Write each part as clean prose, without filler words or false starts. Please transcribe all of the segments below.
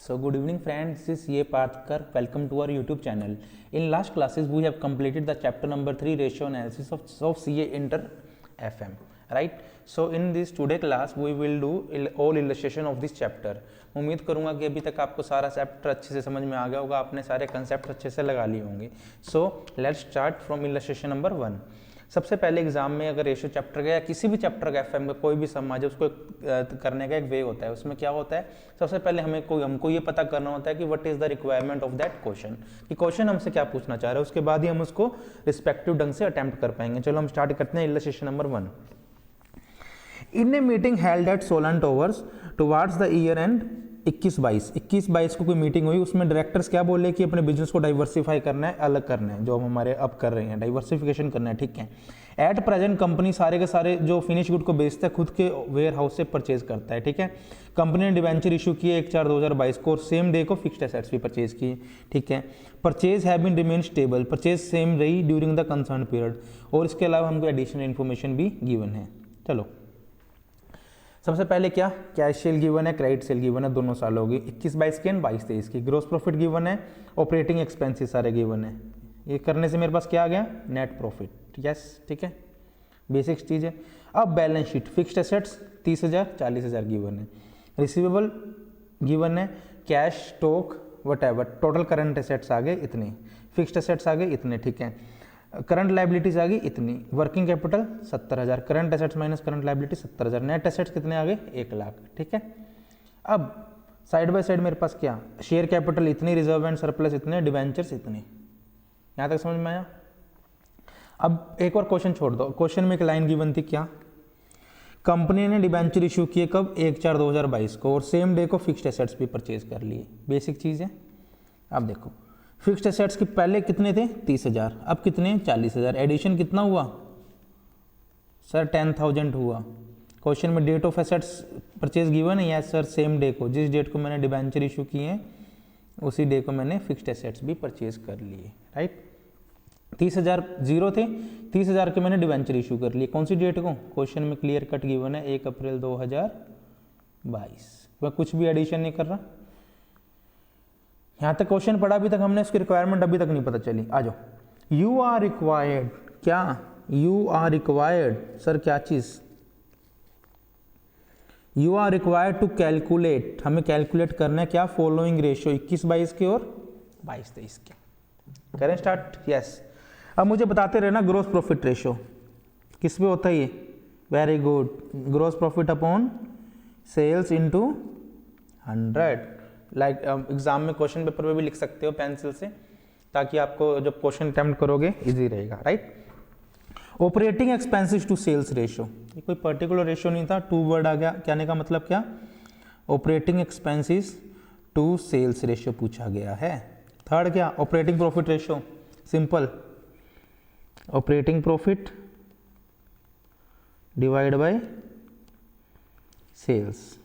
So good evening friends, this is Ye Parthkar. Welcome to our YouTube channel. In last classes we have completed the chapter number 3 ratio analysis of CA Inter FM, right? So in this today class we will do all illustration of this chapter. उम्मीद करूंगा कि अभी तक आपको सारा chapter अच्छे से समझ में आ गया होगा, आपने सारे कंसेप्ट अच्छे से लगा लिए होंगे. So let's start from illustration number 1. सबसे पहले एग्जाम में अगर रेशियो चैप्टर का या किसी भी चैप्टर का एफएम का कोई भी सम आ जाए उसको करने का एक वे होता है. उसमें क्या होता है, सबसे पहले हमको ये पता करना होता है कि what is the requirement of that question, कि क्वेश्चन हमसे क्या पूछना चाह रहा है, उसके बाद ही हम उसको रिस्पेक्टिव ढंग से अटेम्प्ट कर पाएंगे. चलो हम स्टार्ट करते हैं illustration number 1. In a meeting held at Solan towers towards the year and 21-22 को कोई मीटिंग हुई. उसमें डायरेक्टर्स क्या बोले कि अपने बिजनेस को डाइवर्सिफाई करना है, अलग करना है, जो हम हमारे अब कर रहे हैं डाइवर्सिफिकेशन करना है. ठीक है. एट प्रेजेंट कंपनी सारे के सारे जो फिनिश गुड को बेचता है खुद के वेयर हाउस से परचेज करता है. ठीक है. कंपनी ने डिवेंचर इशू किए 1/4/2022 को और सेम डे को फिक्स्ड एसेट्स भी परचेज किए. ठीक है. Purchase have been remain stable, purchase same रही ड्यूरिंग द कंसर्न पीरियड. और इसके अलावा हमको एडिशनल इन्फॉर्मेशन भी गिवन है. चलो सबसे पहले क्या, कैश सेल गिवन है, क्रेडिट सेल गिवन है, दोनों साल होगी 21-22 की एंड 22-23 की. ग्रोस प्रॉफिट गिवन है, ऑपरेटिंग एक्सपेंसेस सारे गिवन है. ये करने से मेरे पास क्या आ गया, नेट प्रॉफिट. यस ठीक है, बेसिक चीज है. अब balance sheet, fixed assets 30,000 40,000 given है, रिसीवेबल गिवन है, cash stock whatever, total current assets आ गए इतने, फिक्स्ड एसेट्स आ गए इतने. ठीक है. करंट लाइबिलिटीज आ गई इतनी, working capital 70,000, current assets minus current liability 70,000, net assets कितने आ गए 1 लाख. ठीक है. अब साइड बाय साइड मेरे पास क्या, शेयर कैपिटल इतनी, रिजर्व एंड सरप्लस इतने, डिवेंचर्स इतने. यहां तक समझ में आया. अब एक और क्वेश्चन छोड़ दो. क्वेश्चन में एक लाइन गिवन थी क्या, कंपनी ने डिवेंचर इशू किए कब, 1/4/2022 को और सेम डे को फिक्स्ड एसेट्स भी परचेज कर लिए. बेसिक चीज है. अब देखो फिक्स्ड एसेट्स के पहले कितने थे 30,000, अब कितने 40,000. एडिशन कितना हुआ सर 10,000 हुआ. क्वेश्चन में date of assets purchase given है. यस सर, सेम डे को, जिस डेट को मैंने डिवेंचर इशू किए हैं उसी डे को मैंने फिक्स्ड एसेट्स भी परचेज कर लिए. राइट. 30,000 जीरो थे, 30,000 के मैंने डिवेंचर इशू कर लिए. कौन सी डेट को, क्वेश्चन में क्लियर कट गिवन है 1 अप्रैल 2022. मैं कुछ भी एडिशन नहीं कर रहा. यहां तक क्वेश्चन पढ़ा, अभी तक हमने इसकी रिक्वायरमेंट अभी तक नहीं पता चली. आ जाओ. यू आर रिक्वायर्ड, क्या यू आर रिक्वायर्ड, सर क्या चीज, you are required to calculate, हमें कैलकुलेट करना है क्या, फॉलोइंग रेशियो 21-22 के और 22-23 के. करें स्टार्ट. यस. अब मुझे बताते रहना ग्रोस प्रॉफिट रेशियो किस पे होता है ये. Very good, gross profit upon sales into 100. Like exam में क्वेश्चन पेपर में भी लिख सकते हो पेंसिल से, ताकि आपको जब क्वेश्चन अटेम्प्ट करोगे इजी रहेगा. Right. Operating expenses to sales ratio, ये कोई पर्टिकुलर रेशियो नहीं था, 2 वर्ड आ गया. कहने का मतलब क्या, operating expenses to sales ratio पूछा गया है. थर्ड क्या, operating profit ratio, simple, operating profit divide by sales.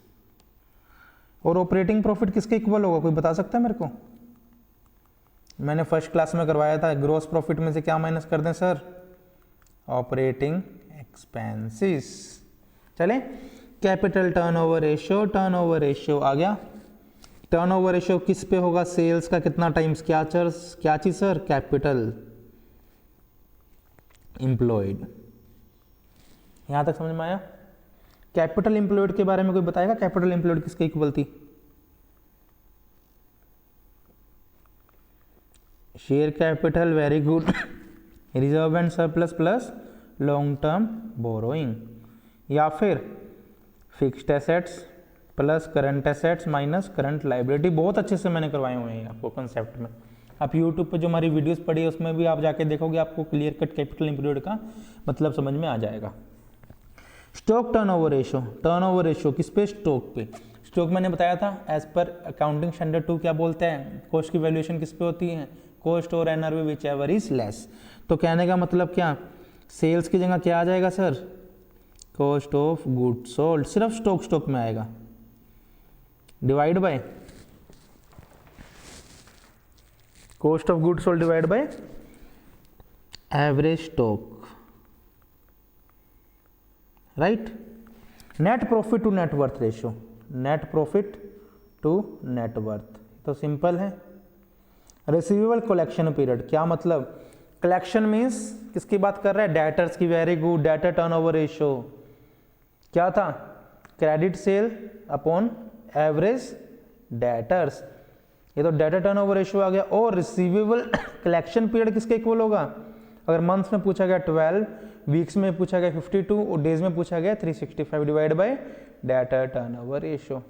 और ऑपरेटिंग प्रॉफिट किसके इक्वल होगा, कोई बता सकता है मेरे को. मैंने फर्स्ट क्लास में करवाया था, ग्रोस प्रॉफिट में से क्या माइनस कर दें सर, ऑपरेटिंग एक्सपेंसेस. चले. Capital turnover ratio, turnover ratio आ गया. टर्नओवर रेशियो किस पे होगा, सेल्स का कितना टाइम्स क्या चीज सर, कैपिटल इंप्लॉयड. यहां तक समझ में आया. कैपिटल इंप्लॉयड के बारे में कोई बताएगा, कैपिटल इंप्लॉयड किसके इक्वल थी, share capital. Very good. Reserve and surplus plus long term borrowing, या फिर fixed assets plus current assets minus current liability. बहुत अच्छे से मैंने करवाए हुए हैं आपको कंसेप्ट में. आप यूट्यूब पे जो हमारी वीडियोस पढ़ी है उसमें भी आप जाके देखोगे, आपको क्लियर कट कैपिटल इंप्लॉयड का मतलब समझ में आ जाएगा. Stock turnover ratio, turnover ratio किस पे, स्टॉक पे. स्टॉक मैंने बताया था एज पर अकाउंटिंग स्टैंडर्ड 2 क्या बोलते हैं, कॉस्ट की वैल्यूएशन किस पे होती है, कॉस्ट और NRV which ever is less. तो कहने का मतलब क्या, सेल्स की जगह क्या आ जाएगा sir, cost of good sold, सिर्फ स्टॉक में आएगा, divide by cost of good sold divide by average stock. Right. Net profit to net worth ratio, net profit to net worth. तो सिंपल है। रिसीवेबल कलेक्शन पीरियड क्या मतलब, collection means किसकी बात कर रहा है, डेटर्स की। Very good, debtor turnover ratio क्या था, credit sale upon average debtors. ये तो डेटर टर्नओवर रेशियो आ गया। और रिसीवेबल कलेक्शन पीरियड किसके इक्वल होगा, अगर मंथ्स में पूछा गया 12, वीक्स में पूछा गया 52 और डेज में पूछा गया 365 divide by debtor turnover ratio.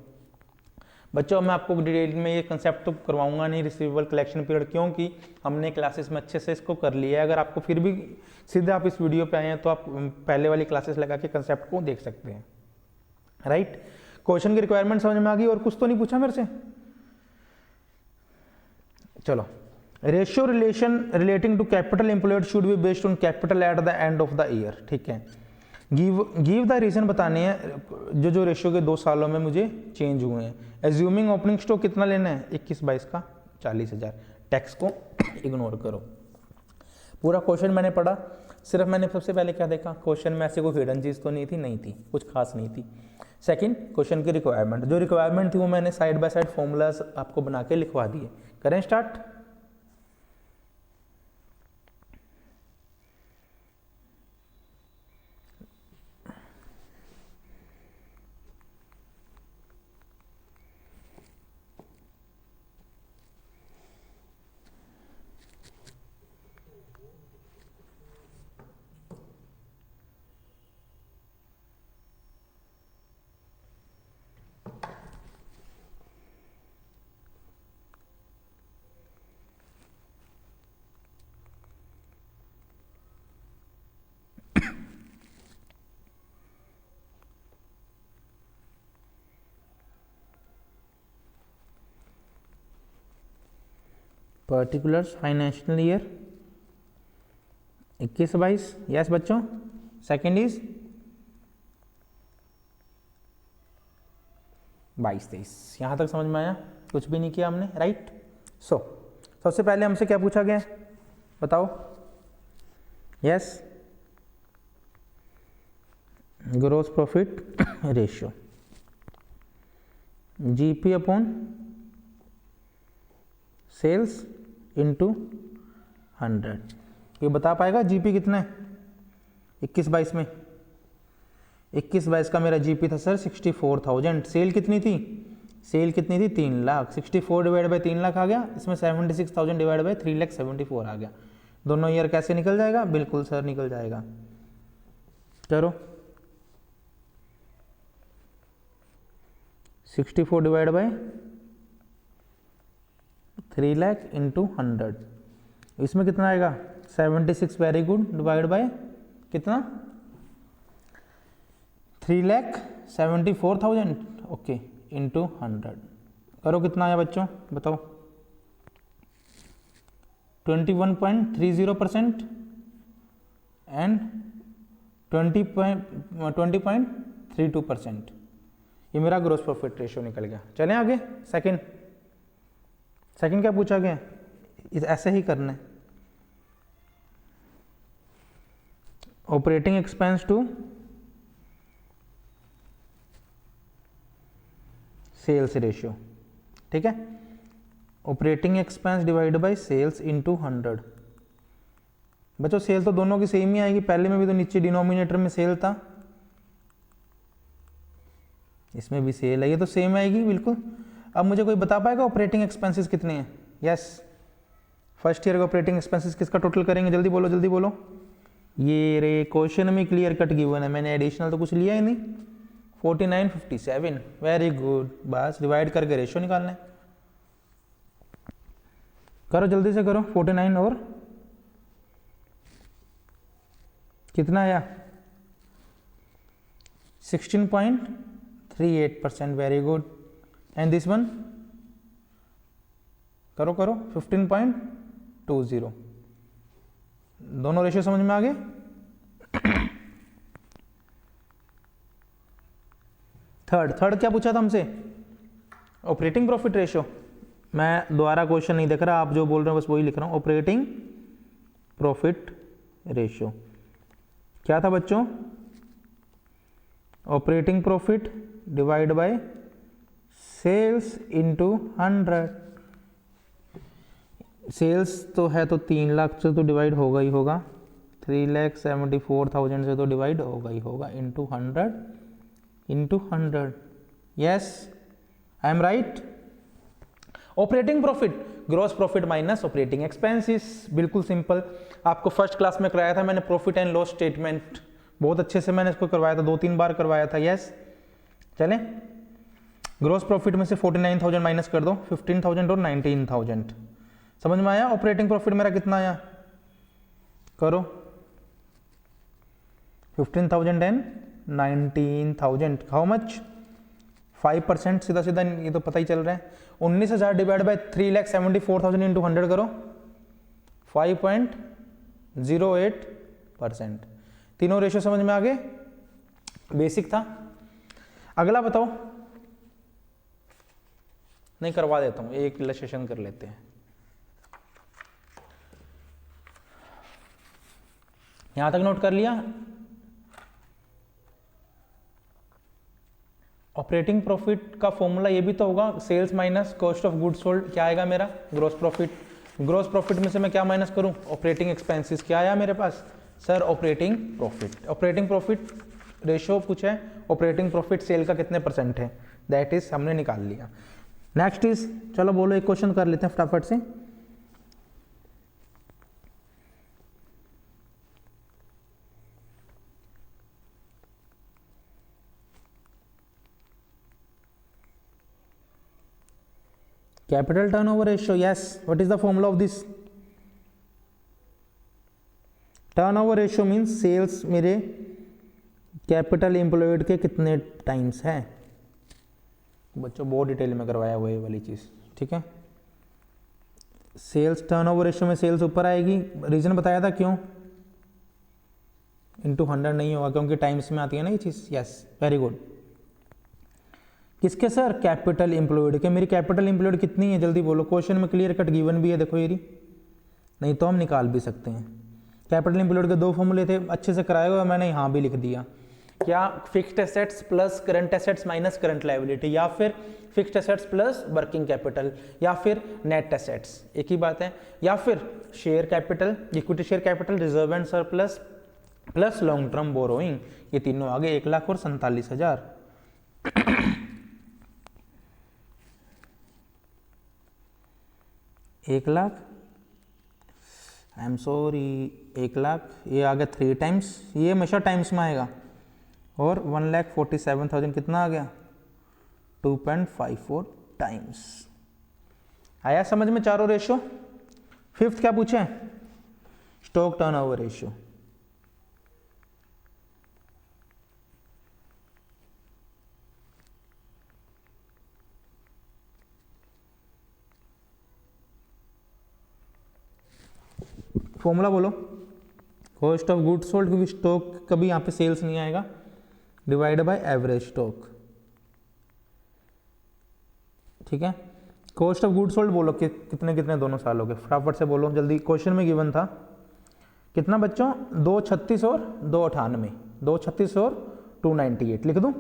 बच्चों मैं आपको डिटेल में ये कंसेप्ट तो करवाऊंगा नहीं रिसीवेबल कलेक्शन पीरियड, क्योंकि हमने क्लासेस में अच्छे से इसको कर लिया है। अगर आपको फिर भी सीधे आप इस वीडियो पे आए हैं तो आप पहले वाली क्लासेस लगा के कंसेप्ट को देख सकते हैं, राइट। क्वेश्चन की रिक्वायरमेंट समझ में आ गई, और कुछ तो नहीं पूछा मेरे से। चलो, ratio relation relating to capital employed should be based on capital at the end of the year. ठीक है, गिव द रीजन बताने हैं जो रेशियो के 2 सालों में मुझे चेंज हुए हैं। एज्यूमिंग ओपनिंग स्टॉक कितना लेना है, 21-22 का 40,000। टैक्स को इग्नोर करो। पूरा क्वेश्चन मैंने पढ़ा, सिर्फ मैंने सबसे पहले क्या देखा, क्वेश्चन में ऐसे कोई हिडन चीज तो नहीं थी, कुछ खास नहीं थी। सेकंड, क्वेश्चन की रिक्वायरमेंट, जो रिक्वायरमेंट थी वो मैंने साइड बाय साइड फॉर्मूलाज आपको बना के लिखवा दिए। करें start. Particulars financial year 21-22, yes बच्चों। Second is 22-23। यहां तक समझ में आया, कुछ भी नहीं किया हमने, राइट। सो सबसे पहले हमसे क्या पूछा गया बताओ, yes, gross profit ratio, GP upon sales into 100। ये बता पाएगा जीपी कितना है 21-22 में? 21-22 का मेरा जीपी था सर 64,000। सेल कितनी थी, 3 लाख। 64 डिवाइड बाई 3 लाख आ गया, इसमें 76,000 डिवाइड बाई 3,74,000 आ गया। दोनों ईयर कैसे निकल जाएगा, बिल्कुल सर निकल जाएगा। करो, 64 डिवाइड बाई 3 लाख इंटू 100, इसमें कितना आएगा 76, वेरी गुड, डिवाइड बाय कितना 3,74,000, ओके, इंटू 100। करो कितना आया बच्चों बताओ, 21.30% एंड 20.32%। ये मेरा ग्रोस प्रॉफिट रेशियो निकल गया। चलें आगे। सेकंड क्या पूछा गया, ऐसे ही करना है। Operating expense to sales ratio, ठीक है। Operating expense divide by sales into 100। बच्चों सेल तो दोनों की सेम ही आएगी, पहले में भी तो नीचे डिनोमिनेटर में सेल था, इसमें भी सेल है, ये तो सेम आएगी बिल्कुल। अब मुझे कोई बता पाएगा ऑपरेटिंग एक्सपेंसेस कितने हैं? यस, फर्स्ट ईयर का ऑपरेटिंग एक्सपेंसेस किसका टोटल करेंगे, जल्दी बोलो जल्दी बोलो। ये रे क्वेश्चन में क्लियर कट गिवन है, मैंने एडिशनल तो कुछ लिया ही नहीं। 4957, वेरी गुड। बस डिवाइड करके रेशियो निकालना है। करो जल्दी से करो, 49 और कितना आया 16.38%, very good. And this one करो 15.20। दोनों रेशियो समझ में आ गए। थर्ड क्या पूछा था हमसे, ऑपरेटिंग प्रॉफिट रेशियो। मैं दोबारा क्वेश्चन नहीं देख रहा, आप जो बोल रहे हो बस वही लिख रहा हूं। ऑपरेटिंग प्रॉफिट रेशियो क्या था बच्चों, operating profit divide by sales into 100, sales तो है तो 3 लाख से तो डिवाइड होगा ही होगा, 3,74,000 से तो डिवाइड होगा ही होगा, into 100, yes I am right. Operating profit, gross profit minus operating expenses, बिल्कुल सिंपल। आपको फर्स्ट क्लास में कराया था मैंने प्रॉफिट एंड लॉस स्टेटमेंट, बहुत अच्छे से मैंने इसको करवाया था, 2-3 बार करवाया था, यस। चलें, ग्रॉस प्रॉफिट में से 49,000 माइनस कर दो, 15,000 और 19,000, समझ में आया। ऑपरेटिंग प्रॉफिट मेरा कितना आया, करो, 15,000 एंड 19,000, हाउ मच, 5%, सीधा सीधा ये तो पता ही चल रहा है। 19,000 डिवाइड बाय 3,74,000 इंटू 100 करो, 5.08%। तीनों रेशियो समझ में आ गए, बेसिक था। अगला बताओ, नहीं करवा देता हूं, एक इलस्ट्रेशन कर लेते हैं। यहां तक नोट कर लिया। ऑपरेटिंग प्रॉफिट का फॉर्मूला ये भी तो होगा, sales minus cost of goods sold, क्या आएगा मेरा, ग्रॉस प्रॉफिट। ग्रॉस प्रॉफिट में से मैं क्या माइनस करूं, ऑपरेटिंग एक्सपेंसेस, क्या आया मेरे पास sir, operating profit. Operating profit ratio पूछा है, ऑपरेटिंग प्रॉफिट सेल का कितने परसेंट है, दैट इज हमने निकाल लिया। नेक्स्ट इज, चलो बोलो एक क्वेश्चन कर लेते हैं फटाफट से। Capital turnover ratio, yes. What is the formula of this? Turnover ratio means sales मेरे कैपिटल एम्प्लॉयड के कितने टाइम्स है। बच्चों बहुत डिटेल में करवाया हुआ है ये वाली चीज़, ठीक है। सेल्स टर्नओवर रेशियो में सेल्स ऊपर आएगी, रीजन बताया था क्यों, इंटू 100 नहीं होगा क्योंकि टाइम्स में आती है ना ये चीज़, यस वेरी गुड। किसके सर, कैपिटल एम्प्लॉयड के। मेरी कैपिटल एम्प्लॉयड कितनी है, जल्दी बोलो, क्वेश्चन में क्लियर कट गिवन भी है, देखो ये रही, नहीं तो हम निकाल भी सकते हैं। कैपिटल एम्प्लॉयड के 2 फॉर्मूले थे, अच्छे से कराए हुए, मैंने यहाँ भी लिख दिया, क्या, fixed assets plus current assets minus current liability, या फिर fixed assets plus working capital, या फिर नेट एसेट्स, एक ही बात है, या फिर share capital, equity share capital, reserve and surplus plus long term borrowing, ये तीनों आगे 1,00,000 और 47,000। 1,00,000, आई एम सॉरी, 1,00,000, ये आ गया 3 टाइम्स, ये हमेशा टाइम्स में आएगा, और 1,47,000 कितना आ गया, 2.54 टाइम्स। आया समझ में चारों रेशियो। फिफ्थ क्या पूछे, स्टॉक टर्नओवर रेशियो। फॉर्मूला बोलो, कॉस्ट ऑफ गुड्स सोल्ड, क्योंकि स्टॉक कभी यहाँ पे सेल्स नहीं आएगा, डिवाइड बाय एवरेज स्टॉक, ठीक है। कॉस्ट ऑफ गुड्स सोल्ड बोलो कि कितने कितने दोनों सालों के, फटाफट से बोलो जल्दी, क्वेश्चन में गिवन था कितना बच्चों, 236 और 298, 236 और 298 लिख दूं,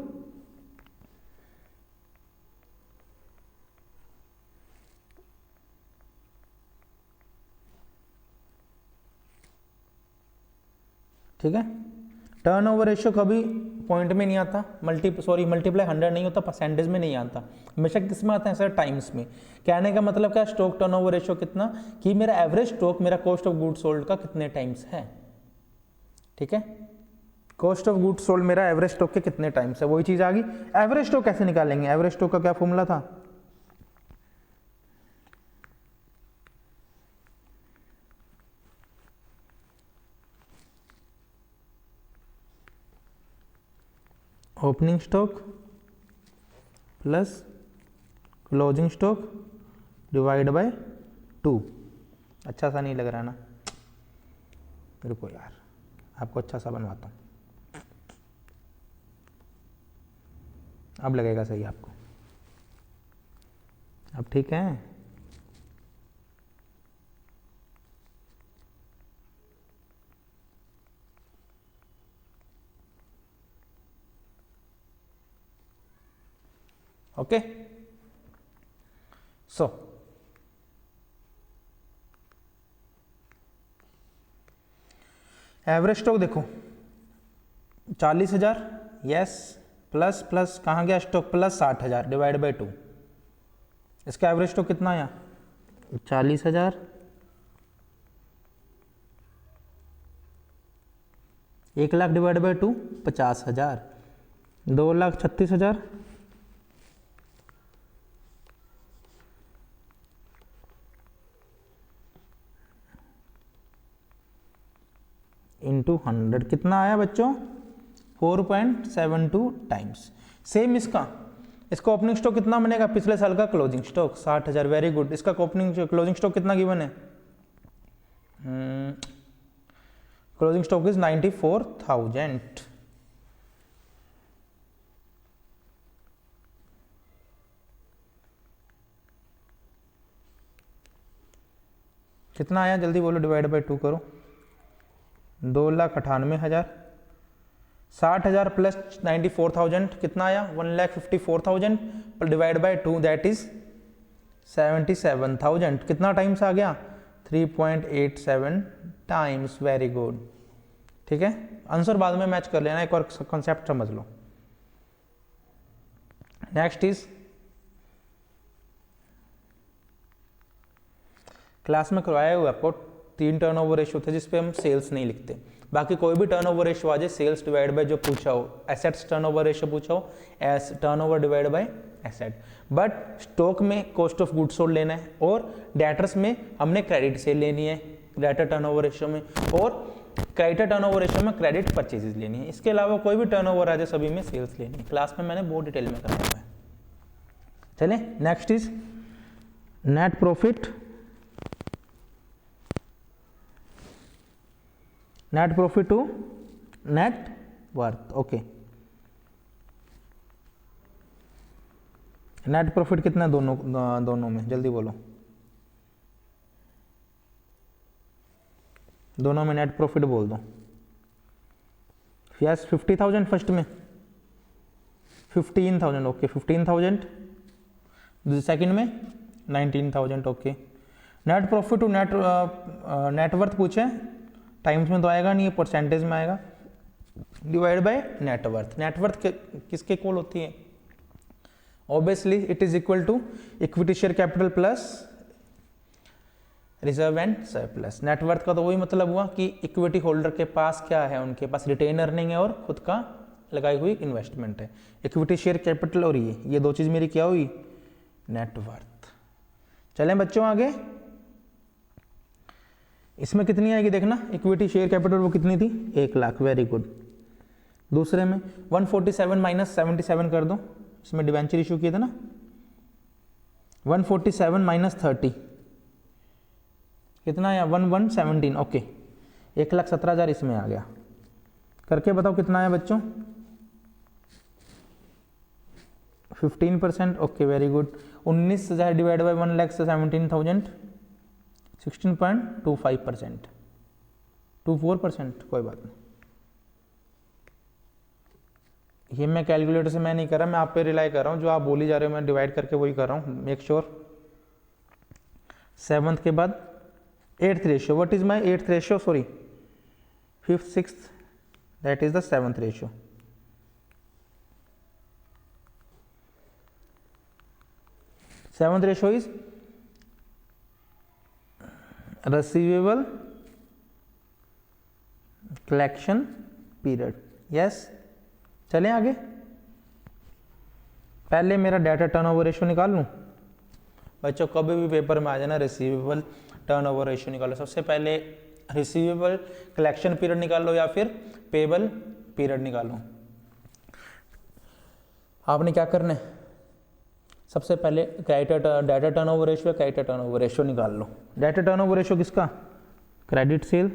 ठीक है। टर्नओवर रेशियो कभी पॉइंट में नहीं आता, मल्टीप्लाई 100 नहीं होता, परसेंटेज में नहीं आता, हमेशा किस में आता है सर, टाइम्स में। कहने का मतलब क्या, स्टॉक टर्नओवर रेशियो कितना, कि मेरा एवरेज स्टॉक मेरा कॉस्ट ऑफ गुड्स सोल्ड का कितने टाइम्स है, ठीक है। कॉस्ट ऑफ गुड्स सोल्ड मेरा एवरेज स्टॉक के कितने टाइम्स है, वही चीज आ गई। एवरेज स्टॉक कैसे निकालेंगे, एवरेज स्टॉक का क्या फॉर्मूला था, opening stock plus closing stock divide by 2। अच्छा सा नहीं लग रहा ना, रुको यार, आपको अच्छा सा बनवाता हूँ, अब लगेगा सही आपको, अब ठीक है। ओके सो एवरेज स्टॉक देखो 40,000, यस, प्लस प्लस कहाँ गया स्टॉक, प्लस 60,000 डिवाइड बाई 2, इसका एवरेज स्टॉक कितना आया 40,000, 1,00,000 डिवाइड बाई 2 50,000, 2,36,000, इंटू 100 कितना आया बच्चों 4.72 टाइम्स। सेम इसका ओपनिंग स्टॉक कितना बनेगा, पिछले साल का क्लोजिंग स्टॉक 60,000, वेरी गुड। इसका ओपनिंग क्लोजिंग स्टॉक कितना गिवन है, क्लोजिंग स्टॉक इज 94,000। कितना आया जल्दी बोलो, डिवाइड बाई 2 करो, 2,98,000, 60,000 प्लस 94,000 कितना आया 1,54,000 डिवाइड बाई 2 दैट इज 77,000, कितना टाइम्स आ गया 3.87 टाइम्स, वेरी गुड। ठीक है, आंसर बाद में मैच कर लेना, एक और कॉन्सेप्ट समझ लो। नेक्स्ट इज क्लास में करवाया हुआ आपको 3 टर्नओवर रेशियो थे जिसपे हम सेल्स नहीं लिखते, बाकी कोई भी टर्नओवर रेशियो आ जाए, सेल्स डिवाइड बाय जो पूछा हो, एसेट्स टर्नओवर रेशियो पूछा हो, S turnover divide by asset, but stock में कॉस्ट ऑफ गुड्स सोल्ड लेना है और डेटर्स में हमने क्रेडिट सेल लेनी है डेटर टर्नओवर रेशियो में, और क्रेडिटर टर्नओवर रेशियो में क्रेडिट परचेजेस लेनी है। इसके अलावा कोई भी टर्नओवर आ जाए सभी में सेल्स लेनी है, क्लास में मैंने बहुत डिटेल में कराया हुआ है। चले next is net profit, net profit to net worth, okay. Net profit कितना है दोनों में, जल्दी बोलो, दोनों में नेट प्रॉफिट बोल दो। यस 50,000 फर्स्ट में, 15,000, ओके 15,000, सेकंड में 19,000, okay. Net profit to net worth पूछे, टाइम्स में तो आएगा नहीं, परसेंटेज में आएगा, डिवाइड बाय नेटवर्थ। नेटवर्थ किसके इक्वल होती है, obviously it is equal to equity share capital plus reserve and surplus. Net worth का तो वही मतलब हुआ कि इक्विटी होल्डर के पास क्या है, उनके पास रिटेन अर्निंग है और खुद का लगाई हुई इन्वेस्टमेंट है। इक्विटी शेयर कैपिटल और ये दो चीज मेरी क्या हुई, नेटवर्थ। चलें बच्चों आगे, इसमें कितनी आएगी देखना, इक्विटी शेयर कैपिटल वो कितनी थी 1,00,000, वेरी गुड। दूसरे में 147 माइनस 77 कर दो, इसमें डिवेंचर इशू किया था ना, 147 माइनस 30 कितना आया 1117, ओके 1,17,000 इसमें आ गया। करके बताओ कितना आया बच्चों, 15%, okay very good. 19,000 divide by 1,17,000 16.25%, 24%, कोई बात नहीं, ये मैं कैलकुलेटर से मैं नहीं कर रहा, मैं आप पे रिलाई कर रहा हूँ, जो आप बोली जा रहे हो मैं डिवाइड करके वही कर रहा हूँ, मेक श्योर। 7th के बाद 8th ratio, what is my 8th ratio, sorry 5th 6th, that is the 7th ratio. Seventh ratio is receivable collection period, yes. चलें आगे, पहले मेरा डाटा टर्नओवर रेशियो निकाल लूं बच्चों, कभी भी पेपर में आ जाना रिसीवेबल टर्नओवर रेशियो निकालो, सबसे पहले रिसीवेबल कलेक्शन पीरियड निकाल लो या फिर पेबल पीरियड निकालो। आपने क्या करना है, सबसे पहले data turnover ratio, creditor turnover ratio निकाल लो। डाटा टर्नओवर रेशियो किसका, क्रेडिट सेल,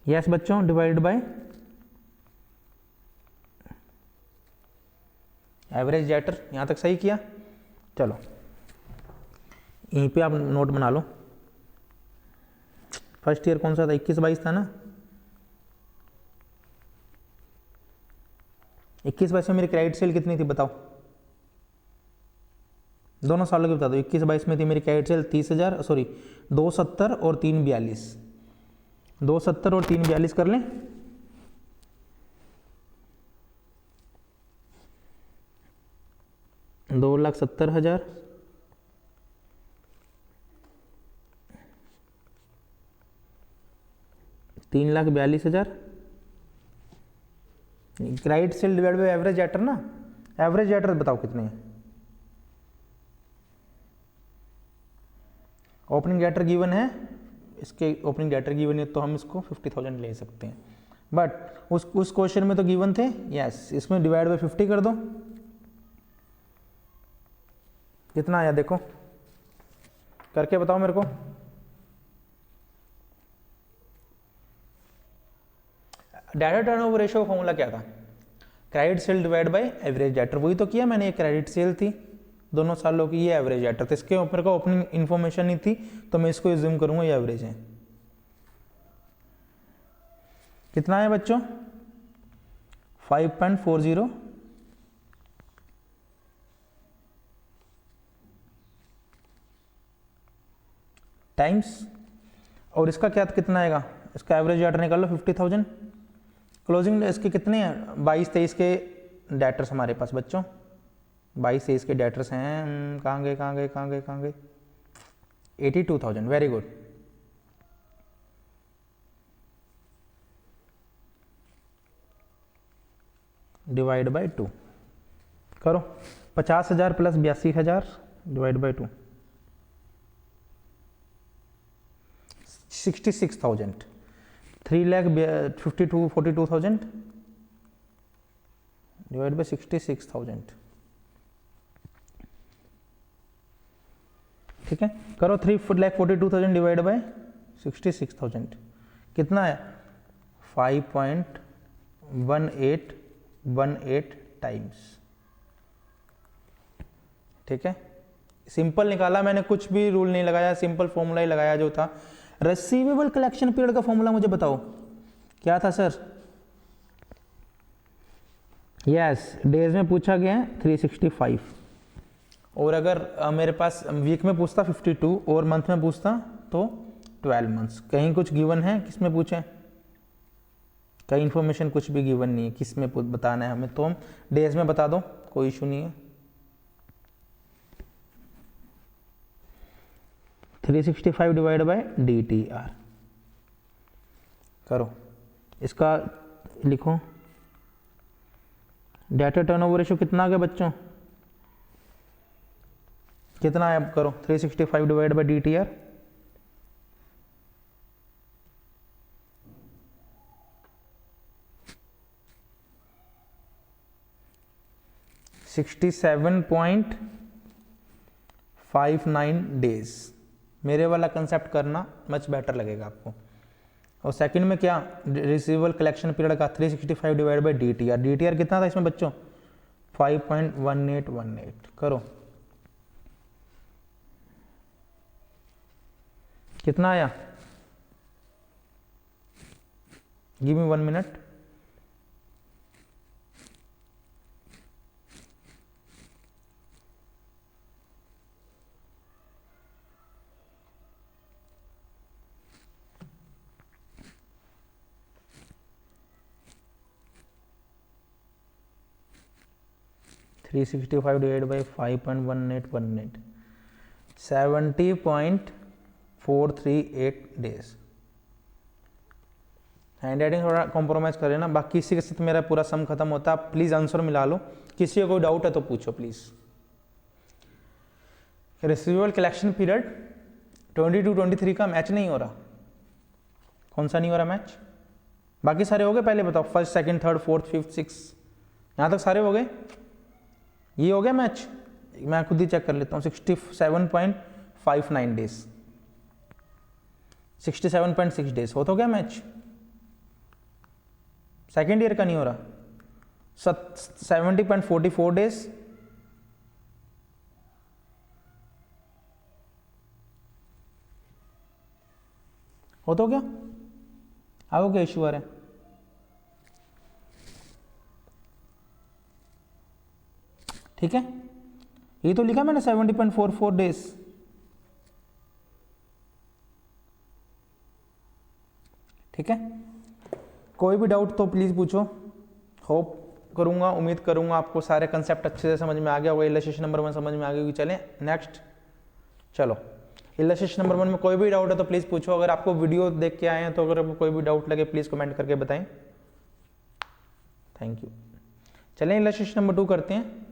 यस बच्चों, डिवाइड बाय एवरेज डेटर। यहां तक सही किया, चलो यहीं पे आप नोट बना लो। फर्स्ट ईयर कौन सा था, 21-22 था ना, 21-22 में मेरी क्रेडिट सेल कितनी थी बताओ, दोनों सालों की बता दो। 21-22 में थी मेरी क्रेडिट सेल 30,000, सॉरी 270 और 342, 270 और 342 कर लें। $2,70,000 $3,42,000 credit sale divide by average debtor ना, एवरेज डेटर बताओ कितने हैं। ओपनिंग डेटर गिवन है, इसके ओपनिंग डेटर गिवन है तो हम इसको 50,000 ले सकते हैं, बट उस क्वेश्चन में तो गिवन थे। यस, इसमें डिवाइड बाय 50 कर दो, कितना आया देखो, करके बताओ मेरे को। डेटर टर्नओवर रेशियो का फॉर्मूला क्या था, credit sale divide by average debtor, वही तो किया मैंने। ये क्रेडिट सेल थी दोनों सालों की, ये एवरेज डेटर, तो इसके ऊपर का ओपनिंग इन्फॉर्मेशन नहीं थी तो मैं इसको एज्यूम करूंगा ये एवरेज है। कितना है बच्चों, 5.40 टाइम्स, और इसका क्या कितना आएगा, इसका एवरेज डेटर निकाल लो 50,000। क्लोजिंग इसके कितने हैं, 22-23 के डेटर्स हमारे पास बच्चों, 22-23 के डेटर्स हैं। कहाँ गए 82,000, वेरी गुड। डिवाइड बाय 2 करो, 50,000 plus 82,000 divide by 2, 66,000, 3,42,000 divide by 66,000, ठीक है। करो 3,42,000 डिवाइड बाय 66,000, कितना है 5.1818 टाइम्स, ठीक है। सिंपल निकाला मैंने, कुछ भी रूल नहीं लगाया, सिंपल फॉर्मूला ही लगाया जो था। रिसीवेबल कलेक्शन पीरियड का फॉर्मूला मुझे बताओ क्या था सर। यस, डेज में पूछा गया है 365, और अगर मेरे पास वीक में पूछता 52 और मंथ में पूछता तो 12 मंथ्स। कहीं कुछ गिवन है किस में पूछे, कहीं इन्फॉर्मेशन कुछ भी गिवन नहीं है किस में बताना है हमें, तो हम डेज में बता दो, कोई इशू नहीं है। 365 डिवाइड बाय DTR करो, इसका लिखो। डेटा टर्नओवर रेशियो कितना आ गया बच्चों, कितना है, करो 365 डिवाइड बाय DTR, $67.59 डेज। मेरे वाला कंसेप्ट करना मच बेटर लगेगा आपको। और सेकंड में क्या, रिसीवेबल कलेक्शन पीरियड का 365 डिवाइड बाय DTR, DTR कितना था इसमें बच्चों 5.1818, करो कितना आया, give me 1 minute. Three 365 divide by 5.1818, 70.438 days. Hand writing थोड़ा कॉम्प्रोमाइज कर लेना, बाकी इसी के साथ मेरा पूरा सम खत्म होता है। आप प्लीज आंसर मिला लो, किसी को कोई डाउट है तो पूछो प्लीज। रिसीवेबल कलेक्शन पीरियड 22-23 का मैच नहीं हो रहा, कौन सा नहीं हो रहा मैच, बाकी सारे हो गए पहले बताओ, first second third fourth fifth six, यहाँ तक सारे हो गए, ये हो गया मैच, मैं खुद ही चेक कर लेता हूँ। 67.59 डेज, 67.6 डेज हो तो गया मैच। सेकेंड ईयर का नहीं हो रहा, 70.44 डेज, हो तो गया। आओ क्या इशू आ रहा है, ठीक है, ये तो लिखा मैंने 70.44 डेज। ठीक है, कोई भी डाउट तो प्लीज पूछो। होप करूंगा, उम्मीद करूंगा आपको सारे कंसेप्ट अच्छे से समझ में आ गया होगा। इलस्ट्रेशन नंबर 1 समझ में आ गई होगी। चलें नेक्स्ट। चलो इलस्ट्रेशन नंबर 1 में कोई भी डाउट है तो प्लीज पूछो। अगर आपको वीडियो देख के आए हैं तो अगर आपको कोई भी डाउट लगे प्लीज कमेंट करके बताएं। Thank you. चलें इलस्ट्रेशन नंबर 2 करते हैं।